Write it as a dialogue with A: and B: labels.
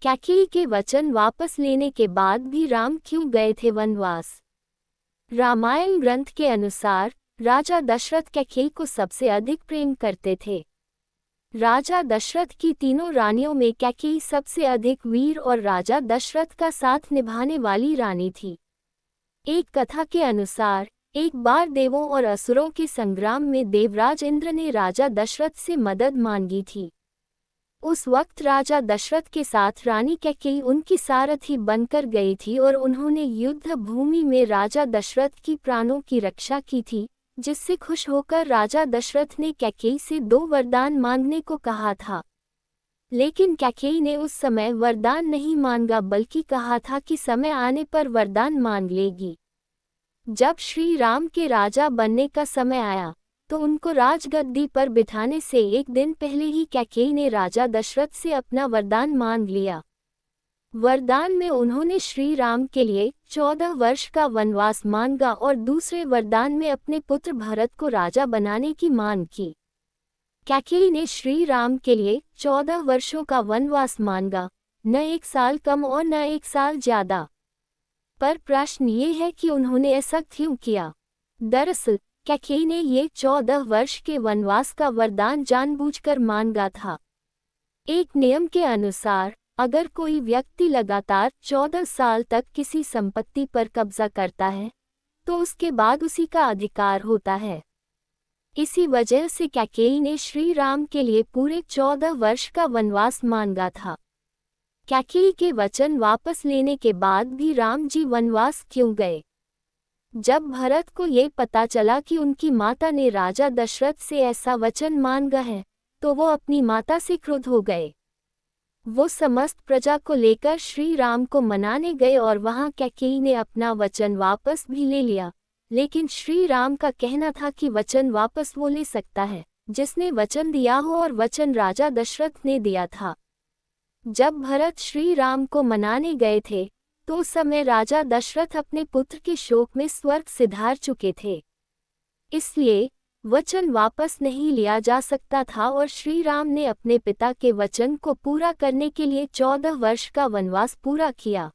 A: कैकेयी के वचन वापस लेने के बाद भी राम क्यों गए थे वनवास? रामायण ग्रंथ के अनुसार राजा दशरथ कैकेयी को सबसे अधिक प्रेम करते थे। राजा दशरथ की तीनों रानियों में कैकेयी सबसे अधिक वीर और राजा दशरथ का साथ निभाने वाली रानी थी। एक कथा के अनुसार एक बार देवों और असुरों के संग्राम में देवराज इंद्र ने राजा दशरथ से मदद मांगी थी। उस वक्त राजा दशरथ के साथ रानी कैकेयी उनकी सारथी बनकर गई थी और उन्होंने युद्ध भूमि में राजा दशरथ की प्राणों की रक्षा की थी, जिससे खुश होकर राजा दशरथ ने कैकेयी से 2 वरदान मांगने को कहा था। लेकिन कैकेयी ने उस समय वरदान नहीं मांगा बल्कि कहा था कि समय आने पर वरदान मांग लेगी। जब श्री राम के राजा बनने का समय आया तो उनको राजगद्दी पर बिठाने से एक दिन पहले ही कैकेयी ने राजा दशरथ से अपना वरदान मांग लिया। वरदान में उन्होंने श्री राम के लिए 14 वर्ष का वनवास मांगा और दूसरे वरदान में अपने पुत्र भरत को राजा बनाने की मांग की। कैकेयी ने श्री राम के लिए 14 वर्षों का वनवास मांगा, न 1 साल कम और न 1 साल ज्यादा। पर प्रश्न ये है कि उन्होंने ऐसा क्यों किया? दरअसल कैकेयी ने ये 14 वर्ष के वनवास का वरदान जानबूझकर मांगा था। एक नियम के अनुसार अगर कोई व्यक्ति लगातार 14 साल तक किसी संपत्ति पर कब्जा करता है तो उसके बाद उसी का अधिकार होता है। इसी वजह से कैकेयी ने श्री राम के लिए पूरे 14 वर्ष का वनवास मांगा था। कैकेयी के वचन वापस लेने के बाद भी राम जी वनवास क्यों गए? जब भरत को ये पता चला कि उनकी माता ने राजा दशरथ से ऐसा वचन मांगा है तो वो अपनी माता से क्रुद्ध हो गए। वो समस्त प्रजा को लेकर श्री राम को मनाने गए और वहां कैकेयी ने अपना वचन वापस भी ले लिया। लेकिन श्री राम का कहना था कि वचन वापस वो ले सकता है जिसने वचन दिया हो और वचन राजा दशरथ ने दिया था। जब भरत श्री राम को मनाने गए थे तो उस समय राजा दशरथ अपने पुत्र के शोक में स्वर्ग सिधार चुके थे। इसलिए वचन वापस नहीं लिया जा सकता था और श्री राम ने अपने पिता के वचन को पूरा करने के लिए 14 वर्ष का वनवास पूरा किया।